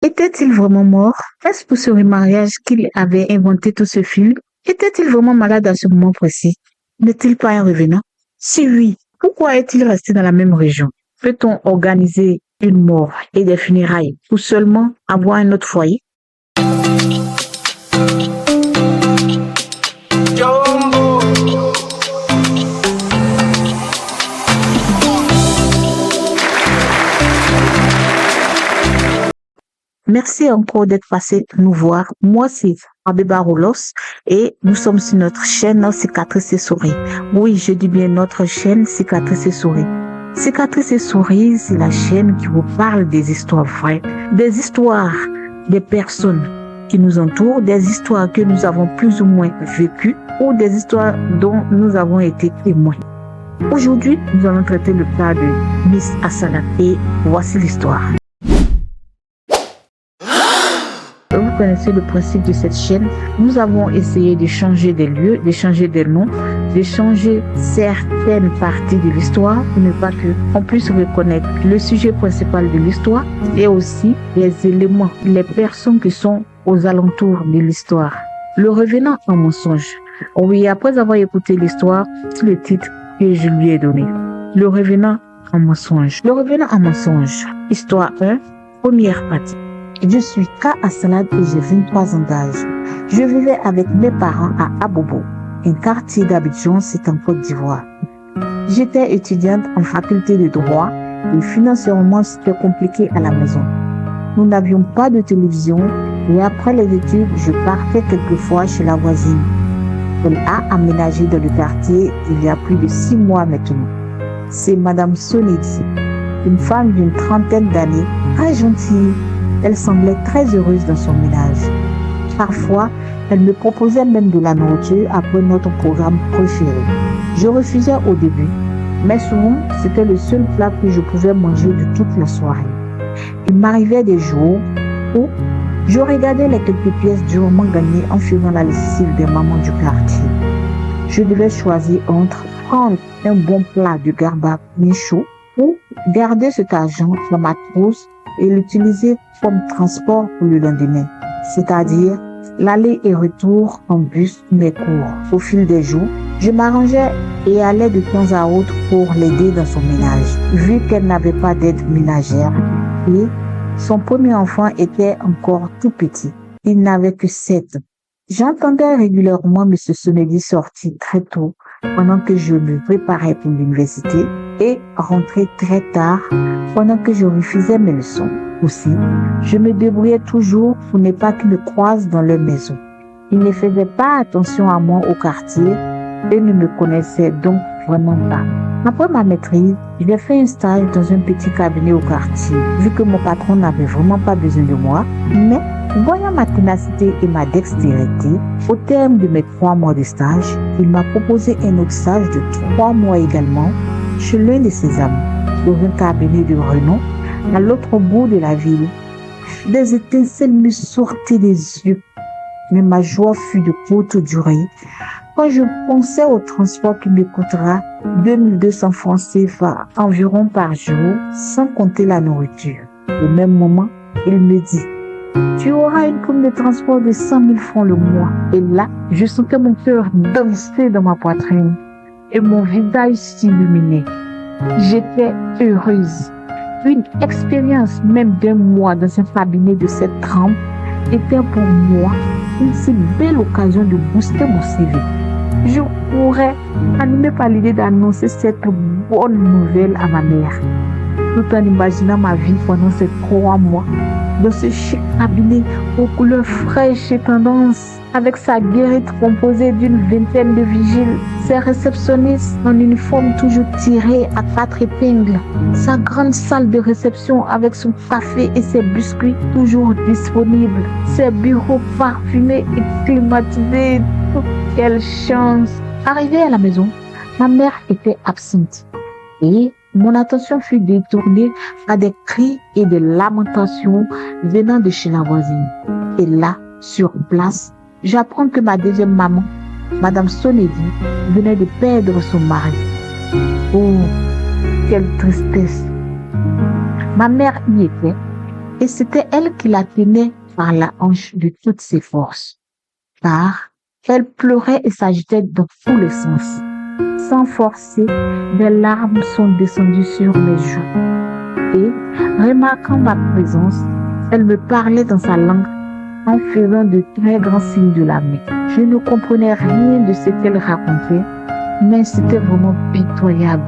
Était-il vraiment mort? Est-ce pour ce remariage qu'il avait inventé tout ce film? Était-il vraiment malade à ce moment précis? N'est-il pas un revenant? Si oui, pourquoi est-il resté dans la même région? Peut-on organiser une mort et des funérailles ou seulement avoir un autre foyer? Merci encore d'être passé nous voir. Moi, c'est Abeba Rolos et nous sommes sur notre chaîne Cicatrices et Souris. Oui, je dis bien notre chaîne Cicatrices et Souris. Cicatrices et Souris, c'est la chaîne qui vous parle des histoires vraies, des histoires des personnes qui nous entourent, des histoires que nous avons plus ou moins vécues ou des histoires dont nous avons été témoins. Aujourd'hui, nous allons traiter le cas de Miss Assalat et voici l'histoire. Vous connaissez le principe de cette chaîne. Nous avons essayé de changer des lieux, de changer des noms, de changer certaines parties de l'histoire pour ne pas qu'on puisse reconnaître le sujet principal de l'histoire et aussi les éléments, les personnes qui sont aux alentours de l'histoire. Le revenant en mensonge. Oui, après avoir écouté l'histoire, c'est le titre que je lui ai donné. Le revenant en mensonge. Le revenant en mensonge. Histoire 1, première partie. Je suis Ka Assalat et j'ai 23 ans d'âge. Je vivais avec mes parents à Abobo, un quartier d'Abidjan, c'est en Côte d'Ivoire. J'étais étudiante en faculté de droit et financièrement c'était compliqué à la maison. Nous n'avions pas de télévision et après les études, je partais quelquefois chez la voisine. Elle a aménagé dans le quartier il y a plus de 6 mois maintenant. C'est Madame Sonedi, une femme d'une trentaine d'années, très gentille. Elle semblait très heureuse dans son ménage. Parfois, elle me proposait même de la nourriture après notre programme préféré. Je refusais au début, mais souvent, c'était le seul plat que je pouvais manger de toute la soirée. Il m'arrivait des jours où je regardais les quelques pièces durement gagnées en faisant la lessive des mamans du quartier. Je devais choisir entre prendre un bon plat de garba bien chaud ou garder cet argent dans ma trousse et l'utiliser comme transport pour le lendemain, c'est-à-dire l'aller et retour en bus mais court. Au fil des jours, je m'arrangeais et allais de temps à autre pour l'aider dans son ménage, vu qu'elle n'avait pas d'aide ménagère et son premier enfant était encore tout petit. Il n'avait que 7 ans. J'entendais régulièrement M. Sonedi sortir très tôt pendant que je me préparais pour l'université et rentrer très tard pendant que je refusais mes leçons. Aussi, je me débrouillais toujours pour ne pas qu'ils me croisent dans leur maison. Ils ne faisaient pas attention à moi au quartier et ne me connaissaient donc vraiment pas. Après ma maîtrise, j'ai fait un stage dans un petit cabinet au quartier, vu que mon patron n'avait vraiment pas besoin de moi. Mais, voyant ma ténacité et ma dextérité, au terme de mes 3 mois de stage, il m'a proposé un autre stage de 3 mois également chez l'un de ses amis, dans un cabinet de renom à l'autre bout de la ville. Des étincelles me sortaient des yeux, mais ma joie fut de courte durée quand je pensais au transport qui me coûtera 2200 francs CFA environ par jour, sans compter la nourriture. Au même moment, il me dit: tu auras une prime de transport de 100 000 francs le mois. Et là, je sentais mon cœur danser dans ma poitrine et mon visage s'illuminer. J'étais heureuse. Une expérience même d'1 mois dans un cabinet de cette trempe était pour moi une si belle occasion de booster mon CV. Je pourrais animer par l'idée d'annoncer cette bonne nouvelle à ma mère, tout en imaginant ma vie pendant ces 3 mois dans ce chic cabinet aux couleurs fraîches et tendances, avec sa guérite composée d'une vingtaine de vigiles, ses réceptionnistes en uniforme toujours tiré à 4 épingles, sa grande salle de réception avec son café et ses biscuits toujours disponibles, ses bureaux parfumés et climatisés. Quelle chance! Arrivée à la maison, ma mère était absente et mon attention fut détournée par des cris et des lamentations venant de chez la voisine. Et là, sur place, j'apprends que ma deuxième maman, Madame Sonedi, venait de perdre son mari. Oh, quelle tristesse! Ma mère y était Et c'était elle qui la tenait par la hanche de toutes ses forces. Car elle pleurait et s'agitait dans tous les sens. Sans forcer, des larmes sont descendues sur mes joues. Et, remarquant ma présence, elle me parlait dans sa langue en faisant de très grands signes de la main. Je ne comprenais rien de ce qu'elle racontait, mais c'était vraiment pitoyable.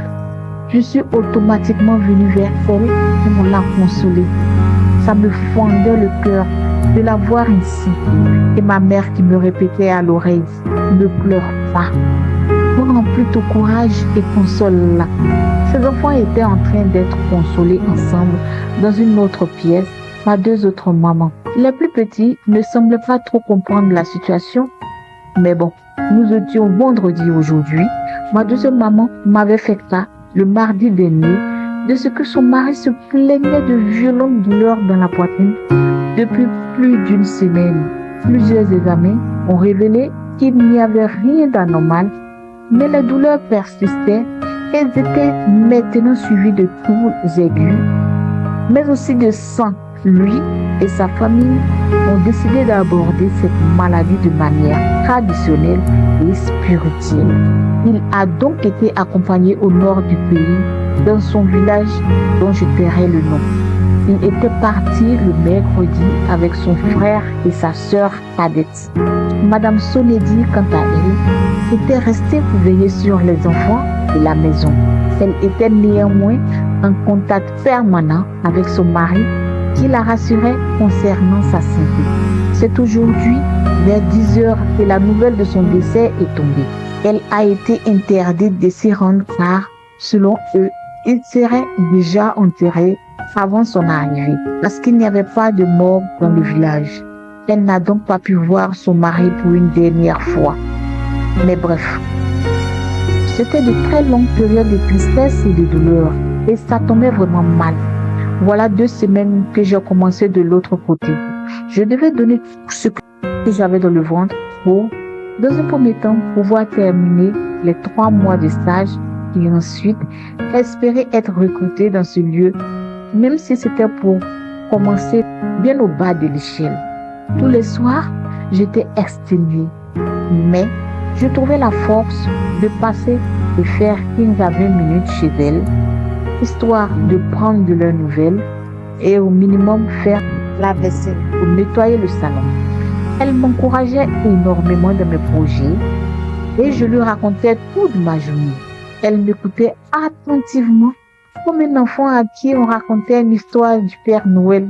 Je suis automatiquement venue vers elle pour la consoler. Ça me fendait le cœur de la voir ainsi. Et ma mère qui me répétait à l'oreille, ne pleure pas. Prends plutôt courage et console-la. Ces enfants étaient en train d'être consolés ensemble dans une autre pièce par deux autres mamans. Les plus petits ne semblaient pas trop comprendre la situation. Mais bon, nous étions vendredi aujourd'hui. Ma deuxième maman m'avait fait cas le mardi dernier de ce que son mari se plaignait de violentes douleurs dans la poitrine depuis plus d'une semaine. Plusieurs examens ont révélé qu'il n'y avait rien d'anormal, mais les douleurs persistaient et étaient maintenant suivies de tours aigus, mais aussi de sang. Lui et sa famille ont décidé d'aborder cette maladie de manière traditionnelle et spirituelle. Il a donc été accompagné au nord du pays, dans son village dont je tairai le nom. Il était parti le mercredi avec son frère et sa sœur cadette. Madame Sonedi, quant à elle, était restée pour veiller sur les enfants et la maison. Elle était néanmoins en contact permanent avec son mari qui la rassurait concernant sa santé. C'est aujourd'hui, vers 10 heures, que la nouvelle de son décès est tombée. Elle a été interdite de s'y rendre car, selon eux, il serait déjà enterré avant son arrivée, parce qu'il n'y avait pas de mort dans le village. Elle n'a donc pas pu voir son mari pour une dernière fois. Mais bref, c'était de très longues périodes de tristesse et de douleur, et ça tombait vraiment mal. Voilà 2 semaines que j'ai commencé de l'autre côté. Je devais donner tout ce que j'avais dans le ventre pour, dans un premier temps, pouvoir terminer les 3 mois de stage et ensuite espérer être recrutée dans ce lieu, même si c'était pour commencer bien au bas de l'échelle. Tous les soirs, j'étais exténuée, mais je trouvais la force de passer et faire 15 à 20 minutes chez elle, histoire de prendre de leurs nouvelles et au minimum faire la vaisselle ou nettoyer le salon. Elle m'encourageait énormément dans mes projets et je lui racontais toute ma journée. Elle m'écoutait attentivement comme un enfant à qui on racontait une histoire du Père Noël.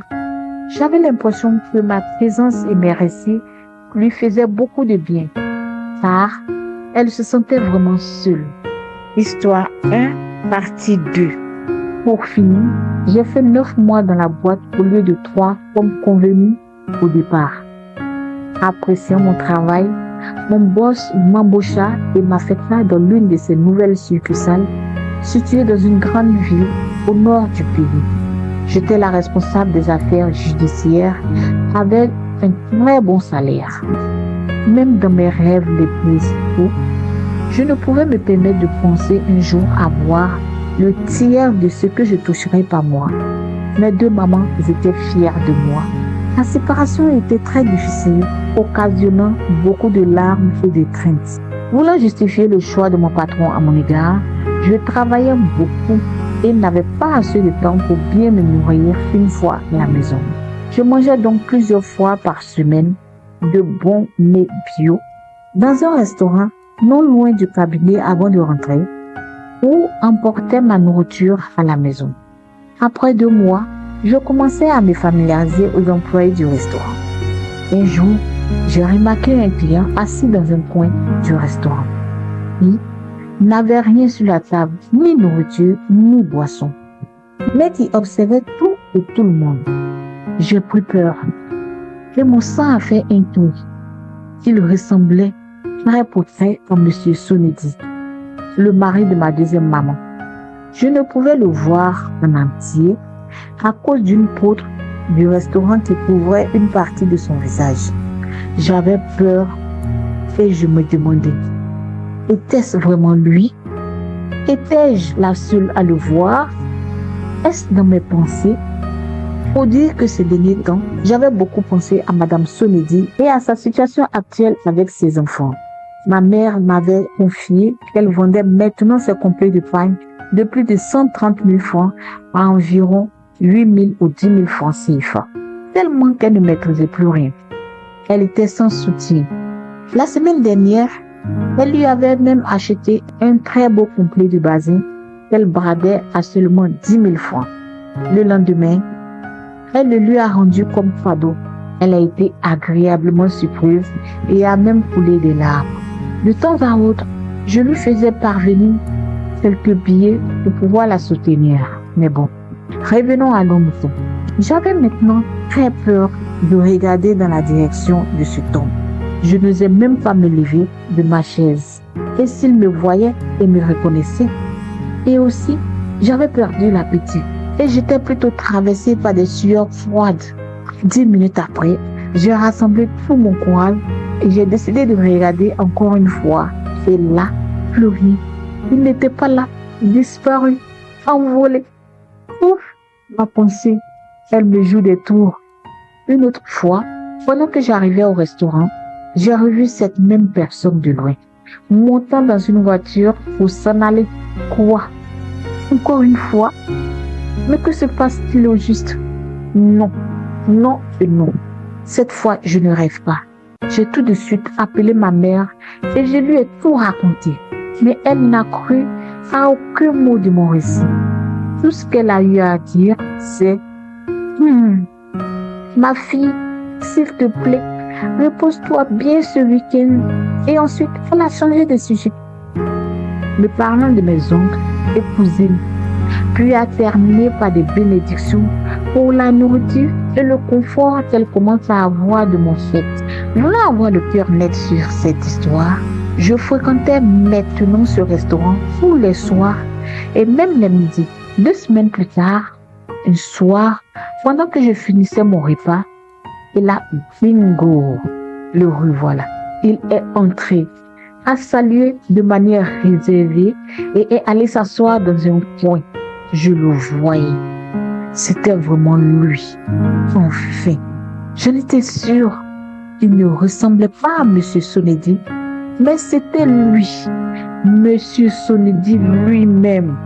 J'avais l'impression que ma présence et mes récits lui faisaient beaucoup de bien, car elle se sentait vraiment seule. Histoire 1, partie 2. Pour finir, j'ai fait 9 mois dans la boîte au lieu de 3 comme convenu au départ. Appréciant mon travail, mon boss m'embaucha et m'affecta dans l'une de ses nouvelles succursales située dans une grande ville au nord du pays. J'étais la responsable des affaires judiciaires avec un très bon salaire. Même dans mes rêves les plus fous, je ne pouvais me permettre de penser un jour avoir le tiers de ce que je toucherais par mois. Mes 2 mamans étaient fières de moi. La séparation était très difficile, occasionnant beaucoup de larmes et de craintes. Voulant justifier le choix de mon patron à mon égard, je travaillais beaucoup et n'avais pas assez de temps pour bien me nourrir une fois à la maison. Je mangeais donc plusieurs fois par semaine de bons mets bio dans un restaurant non loin du cabinet avant de rentrer ou emportais ma nourriture à la maison. Après 2 mois, je commençais à me familiariser aux employés du restaurant. Un jour, j'ai remarqué un client assis dans un coin du restaurant. Il n'avait rien sur la table, ni nourriture, ni boisson, mais qui observait tout et tout le monde. J'ai pris peur et mon sang a fait un tour. Il ressemblait trait pour trait à M. Sonedi, le mari de ma deuxième maman. Je ne pouvais le voir en entier à cause d'une poutre du restaurant qui couvrait une partie de son visage. J'avais peur et je me demandais, était-ce vraiment lui? Étais-je la seule à le voir? Est-ce dans mes pensées? Pour dire que ces derniers temps, j'avais beaucoup pensé à Madame Sonedi et à sa situation actuelle avec ses enfants. Ma mère m'avait confié qu'elle vendait maintenant ses complets de pain de plus de 130 000 francs à environ 8 000 ou 10 000 francs CFA. Tellement qu'elle ne maîtrisait plus rien. Elle était sans soutien. La semaine dernière, elle lui avait même acheté un très beau complet de basin qu'elle bradait à seulement 10 000 francs. Le lendemain, elle le lui a rendu comme cadeau. Elle a été agréablement surprise et a même coulé des larmes. De temps à autre, je lui faisais parvenir quelques billets pour pouvoir la soutenir. Mais bon, revenons à nos moutons. J'avais maintenant très peur de regarder dans la direction de ce homme. Je n'osais même pas me lever de ma chaise. Et s'il me voyait et me reconnaissait? Et aussi, j'avais perdu l'appétit. Et j'étais plutôt traversée par des sueurs froides. 10 minutes après, j'ai rassemblé tout mon courage et j'ai décidé de regarder encore une fois. Et là, plus rien. Il n'était pas là, disparu, envolé. Ouf, ma pensée, elle me joue des tours. Une autre fois, pendant que j'arrivais au restaurant, j'ai revu cette même personne de loin, montant dans une voiture pour s'en aller. Quoi? Encore une fois? Mais que se passe-t-il au juste? Non, non et non. Cette fois, je ne rêve pas. J'ai tout de suite appelé ma mère et je lui ai tout raconté. Mais elle n'a cru à aucun mot de mon récit. Tout ce qu'elle a eu à dire, c'est ma fille, s'il te plaît, repose-toi bien ce week-end. Et ensuite, elle a changé de sujet, me parlant de mes oncles et cousines, puis a terminé par des bénédictions pour la nourriture et le confort qu'elle commence à avoir de mon fait. Voulant avoir le cœur net sur cette histoire, je fréquentais maintenant ce restaurant tous les soirs et même les midis. 2 semaines plus tard, un soir, pendant que je finissais mon repas, et là, bingo, le revoilà. Il est entré, a salué de manière réservée et est allé s'asseoir dans un coin. Je le voyais. C'était vraiment lui. Enfin, j'en étais sûre. Il ne ressemblait pas à M. Sonedi, mais c'était lui, M. Sonedi lui-même.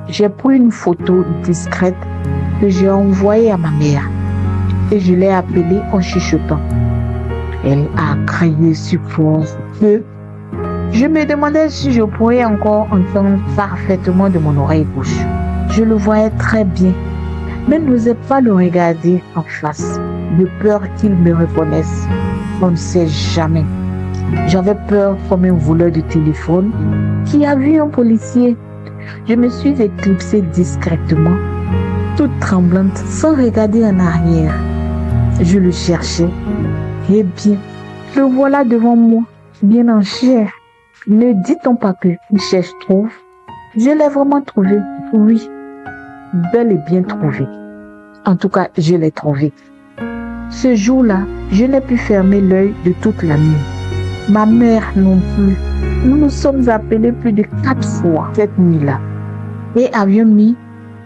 J'ai pris une photo discrète que j'ai envoyée à ma mère et je l'ai appelée en chuchotant. Elle a crié sur fort que je me demandais si je pourrais encore entendre parfaitement de mon oreille gauche. Je le voyais très bien, mais n'osais pas le regarder en face, de peur qu'il me reconnaisse. On ne sait jamais. J'avais peur comme un voleur de téléphone qui a vu un policier. Je me suis éclipsée discrètement, toute tremblante, sans regarder en arrière. Je le cherchais. Eh bien, le voilà devant moi, bien en chair. Ne dit-on pas que une cherche trouve? Je l'ai vraiment trouvé, oui, bel et bien trouvé. En tout cas, je l'ai trouvé. Ce jour-là, je n'ai pu fermer l'œil de toute la nuit. Ma mère non plus. Nous nous sommes appelés plus de 4 fois cette nuit-là et avions mis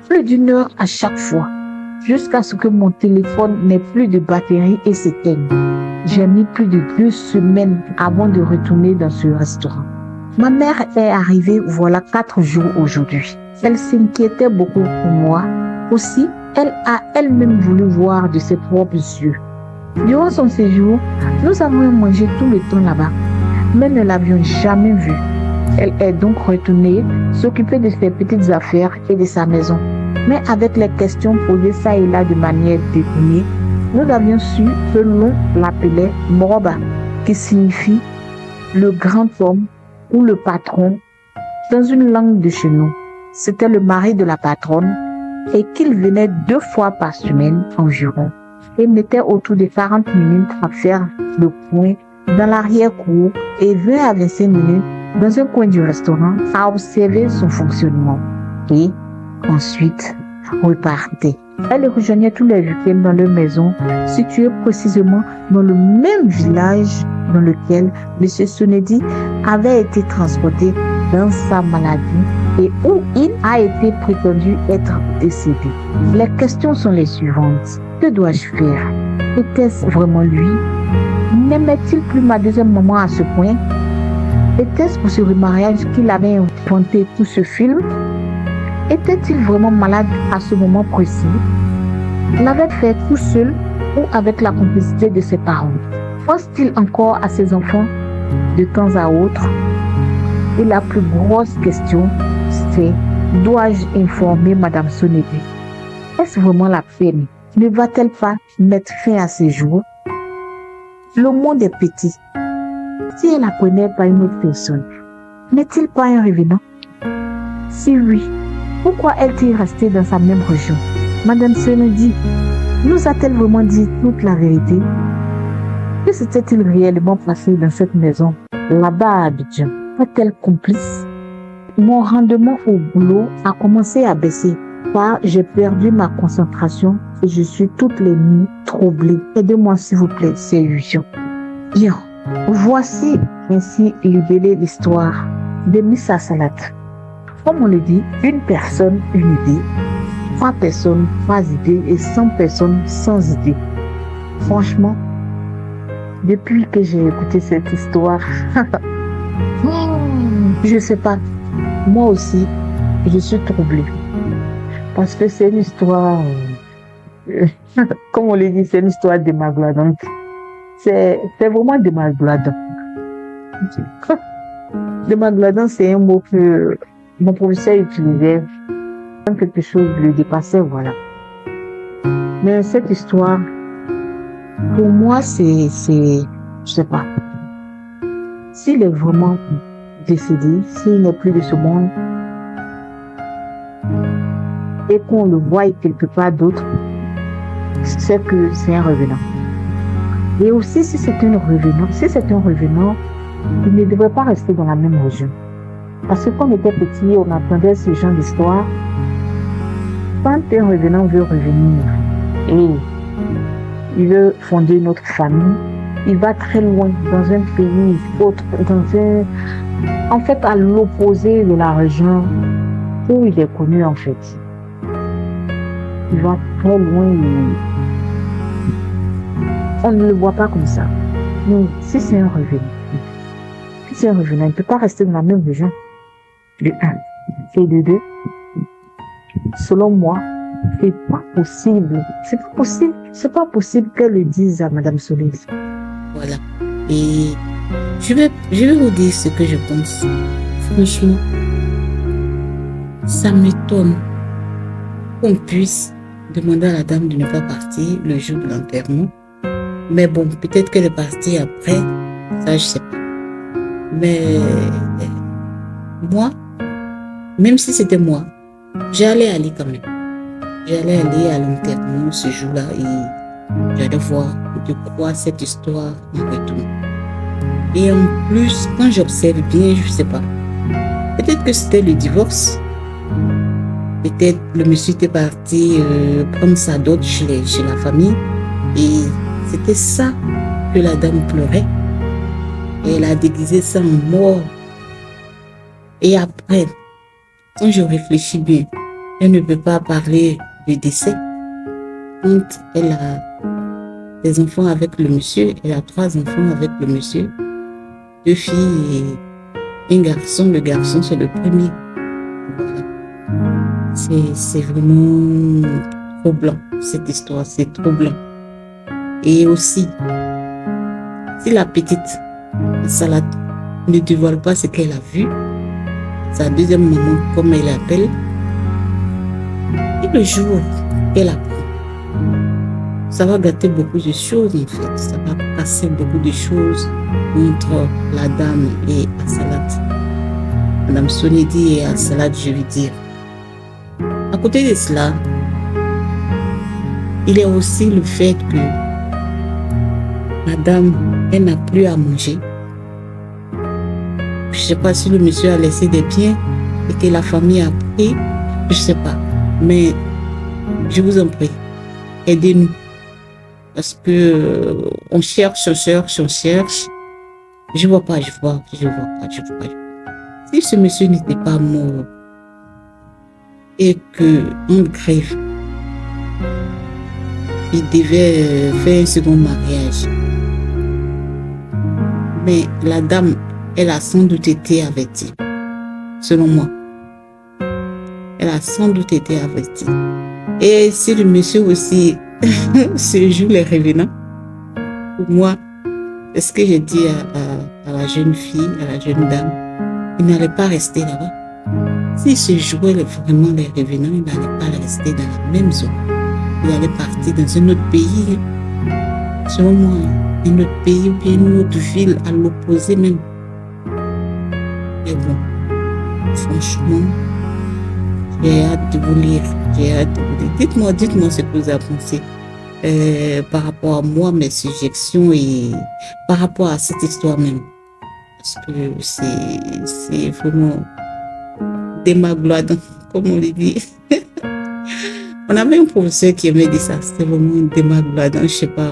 plus d'1 heure à chaque fois, jusqu'à ce que mon téléphone n'ait plus de batterie et s'éteigne. J'ai mis plus de 2 semaines avant de retourner dans ce restaurant. Ma mère est arrivée voilà 4 jours aujourd'hui. Elle s'inquiétait beaucoup pour moi. Aussi, elle a elle-même voulu voir de ses propres yeux. Durant son séjour, nous avons mangé tout le temps là-bas, mais ne l'avions jamais vue. Elle est donc retournée s'occuper de ses petites affaires et de sa maison. Mais avec les questions posées ça et là de manière détournée, nous avions su que l'on l'appelait Moroba, qui signifie le grand homme ou le patron dans une langue de chez nous. C'était le mari de la patronne et qu'il venait 2 fois par semaine environ et mettait autour de 40 minutes à faire le point dans l'arrière-cour et 20 à 25 minutes dans un coin du restaurant à observer son fonctionnement. Et ensuite, repartait. Elle rejoignait tous les week-ends dans leur maison, située précisément dans le même village dans lequel M. Sonedi avait été transporté dans sa maladie et où il a été prétendu être décédé. Les questions sont les suivantes. Que dois-je faire? Était-ce vraiment lui? N'aimait-il plus ma deuxième maman à ce point? Était-ce pour ce remariage qu'il avait inventé tout ce film? Était-il vraiment malade à ce moment précis? L'avait fait tout seul ou avec la complicité de ses parents? Pense-t-il encore à ses enfants de temps à autre? Et la plus grosse question, c'est: dois-je informer Madame Sonédé? Est-ce vraiment la peine? Ne va-t-elle pas mettre fin à ses jours? Le monde est petit. Si elle apprenait par une autre personne, n'est-il pas un revenant? Si oui, pourquoi est-il resté dans sa même région? Madame Sonédé nous a-t-elle vraiment dit toute la vérité? Que s'était-il réellement passé dans cette maison, là-bas à Abidjan? Est-elle complice? Mon rendement au boulot a commencé à baisser car j'ai perdu ma concentration et je suis toutes les nuits troublée. Aidez-moi s'il vous plaît, c'est urgent. Bien, voici ainsi libellée l'histoire de Missa Salat. Comme on le dit, une personne, une idée. 3 personnes, 3 idées et 100 personnes sans idée. Franchement, depuis que j'ai écouté cette histoire, je sais pas, moi aussi, je suis troublée. Parce que c'est une histoire, comme on le dit, c'est une histoire démagogique. C'est vraiment démagogique. Démagogique, c'est un mot que mon professeur utilisait quand quelque chose le dépassait, voilà. Mais cette histoire, pour moi, je sais pas. S'il est vraiment décédé, s'il n'est plus de ce monde, et qu'on le voit quelque part d'autre, c'est que c'est un revenant. Et aussi, si c'est un revenant, il ne devrait pas rester dans la même région. Parce que quand on était petit, on entendait ce genre d'histoire. Quand un revenant veut revenir et il veut fonder une autre famille, il va très loin, dans un pays autre, en fait, à l'opposé de la région où il est connu, en fait. Il va très loin et on ne le voit pas comme ça. Donc, si c'est un revenant, il ne peut pas rester dans la même région. De 1. Et de 2, selon moi, c'est pas possible. C'est pas possible qu'elle le dise à Madame Solis. Voilà. Et je vais vous dire ce que je pense. Franchement, ça m'étonne qu'on puisse demander à la dame de ne pas partir le jour de l'enterrement. Mais bon, peut-être qu'elle est partie après. Ça, je sais pas. Mais moi, même si c'était moi, j'allais aller quand même. J'allais aller à l'enterrement ce jour-là et j'allais voir de quoi cette histoire me retourne. Et en plus, quand j'observe bien, je sais pas. Peut-être que c'était le divorce. Peut-être le monsieur était parti prendre sa dot chez la famille. Et c'était ça que la dame pleurait. Et elle a déguisé ça en mort. Et après, quand je réfléchis bien, elle ne peut pas parler du décès. Quand elle a des enfants avec le monsieur, elle a 3 enfants avec le monsieur, 2 filles et un garçon. Le garçon, c'est le premier. Voilà. C'est vraiment troublant, cette histoire, c'est troublant. Et aussi, si la petite Salat ne dévoile pas ce qu'elle a vu, sa deuxième maman, comme elle l'appelle, et le jour qu'elle apprend, ça va gâter beaucoup de choses en fait. Ça va passer beaucoup de choses entre la dame et Salat. Madame Sonédé et Salat, je veux dire. À côté de cela, il y a aussi le fait que madame, elle n'a plus à manger. Je ne sais pas si le monsieur a laissé des biens et que la famille a pris. Je ne sais pas. Mais je vous en prie, aidez-nous. Parce que on cherche. Je vois pas. Si ce monsieur n'était pas mort, et qu'en grève, il devait faire un second mariage. Mais la dame, elle a sans doute été avertie, selon moi. Elle a sans doute été avertie. Et si le monsieur aussi se joue les revenants, pour moi, c'est ce que j'ai dit à la jeune fille, à la jeune dame, il n'allait pas rester là-bas. S'il se jouait vraiment les revenants, il n'allait pas rester dans la même zone. Il allait partir dans un autre pays, selon moi, un autre pays ou bien une autre ville à l'opposé même. Mais bon, franchement, j'ai hâte de vous lire. Dites-moi ce que vous avez pensé par rapport à moi, mes suggestions et par rapport à cette histoire même. Parce que c'est vraiment démagoguant, comme on le dit. On avait un professeur qui aimait dire ça, c'était vraiment démagoguant, je sais pas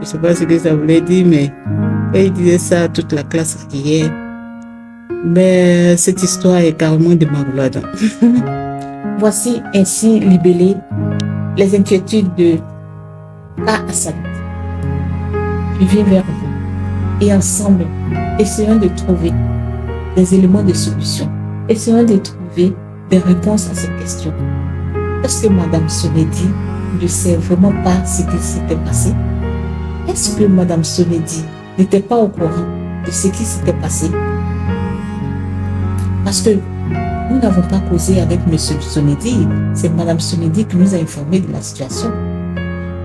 ce que ça voulait dire, mais il disait ça à toute la classe riait. Mais cette histoire est carrément démagoguante. Voici ainsi libellées les inquiétudes de Ka Hassan. Je viens vers vous et ensemble, essayons de trouver des éléments de solution. Essayons de trouver des réponses à ces questions. Est-ce que Madame Sonedi ne sait vraiment pas ce qui s'était passé? Est-ce que Madame Sonedi n'était pas au courant de ce qui s'était passé? Parce que nous n'avons pas causé avec M. Sonedi, c'est Madame Sonedi qui nous a informé de la situation.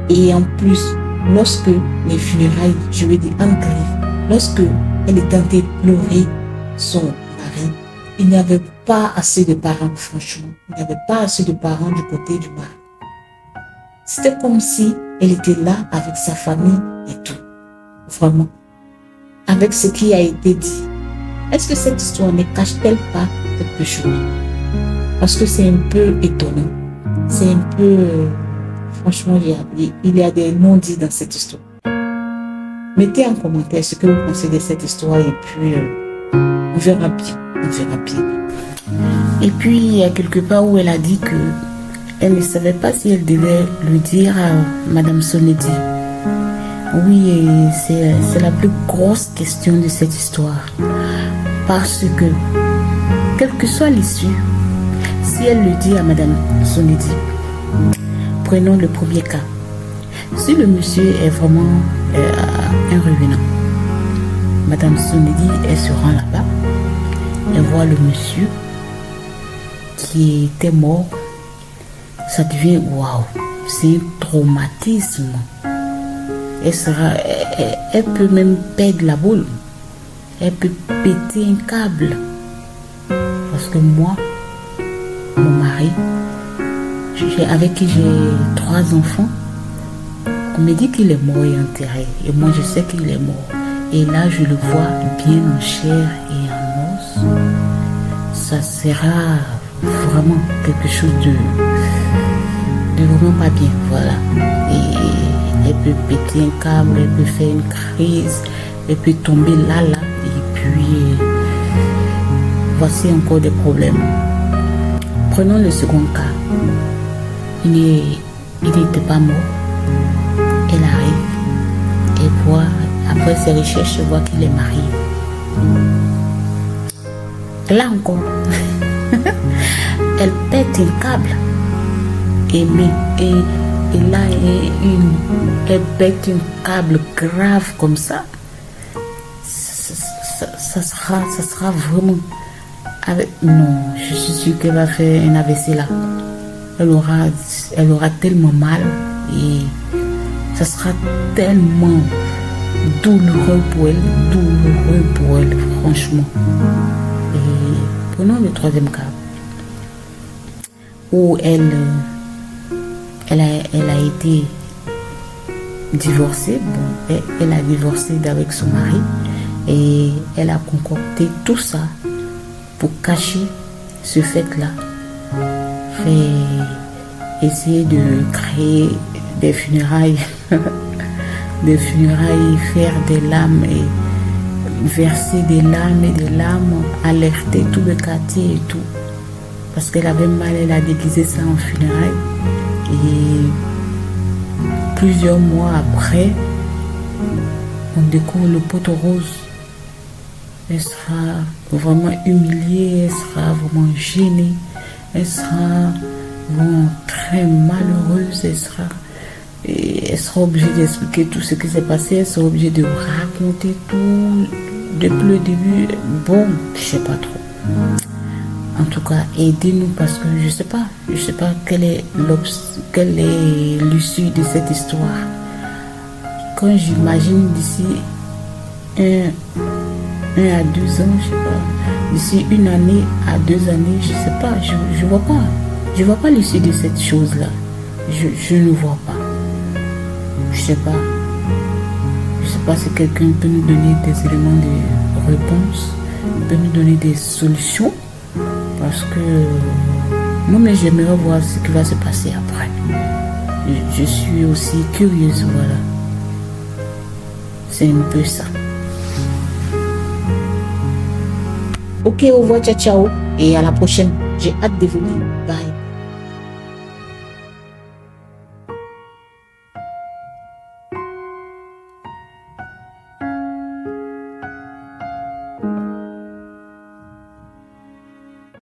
Et en plus, lorsque les funérailles, je veux dire en grève, lorsque elle est tentée de pleurer son mari, il n'y avait pas assez de parents, franchement. Il n'y avait pas assez de parents du côté du mari. C'était comme si elle était là avec sa famille et tout. Vraiment. Avec ce qui a été dit. Est-ce que cette histoire ne cache-t-elle pas quelque chose? Parce que c'est un peu étonnant. C'est un peu... franchement, il y a des non-dits dans cette histoire. Mettez en commentaire ce que vous pensez de cette histoire et puis on verra bien. Et puis, il y a quelque part où elle a dit que elle ne savait pas si elle devait le dire à Madame Sonedi. Oui, c'est la plus grosse question de cette histoire. Parce que, quelle que soit l'issue, si elle le dit à Madame Sonedi, prenons le premier cas. Si le monsieur est vraiment un revenant, Madame Sonedi, elle se rend là-bas, elle voit le monsieur qui était mort, ça devient waouh, c'est un traumatisme. Elle peut même perdre la boule, elle peut péter un câble. Parce que moi, mon mari, avec qui j'ai 3 enfants, on me dit qu'il est mort et enterré. Et moi, je sais qu'il est mort. Et là, je le vois bien en chair et en os. Ça sera vraiment quelque chose de vraiment pas bien. Voilà. Et elle peut péter un câble, elle peut faire une crise, elle peut tomber là. Et puis, voici encore des problèmes. Prenons le second cas. Il n'était pas mort. Elle arrive et voit, après ses recherches, voit qu'il est marié. Là encore, elle pète un câble. Et là, elle pète un câble grave comme ça. Ça sera vraiment... Non, je suis sûre qu'elle va faire un AVC là. Elle aura tellement mal et ça sera tellement douloureux pour elle, franchement. Et prenons le troisième cas où elle a été divorcée. Bon, elle a divorcé d'avec son mari et elle a concocté tout ça pour cacher ce fait-là. Essayer de créer des funérailles, faire des larmes et verser des larmes, alerter tout le quartier et tout. parce qu'elle avait mal, elle a déguisé ça en funérailles. Et plusieurs mois après, on découvre le pot rose. Elle sera vraiment humiliée, elle sera vraiment gênée, elle sera vraiment très malheureuse, elle sera obligée d'expliquer tout ce qui s'est passé, elle sera obligée de raconter tout depuis le début. Bon, je sais pas trop. En tout cas, aidez-nous parce que je sais pas quelle est l'issue de cette histoire. Quand j'imagine d'ici 1 à 2 ans, je sais pas, d'ici 1 année à 2 années, je sais pas, je vois pas l'issue de cette chose-là. Je ne vois pas. Je sais pas si quelqu'un peut nous donner des éléments de réponse, peut nous donner des solutions, parce que moi-même j'aimerais voir ce qui va se passer après. Je suis aussi curieuse, voilà. C'est un peu ça. Ok, au revoir, ciao, ciao, et à la prochaine. J'ai hâte de venir. Bye.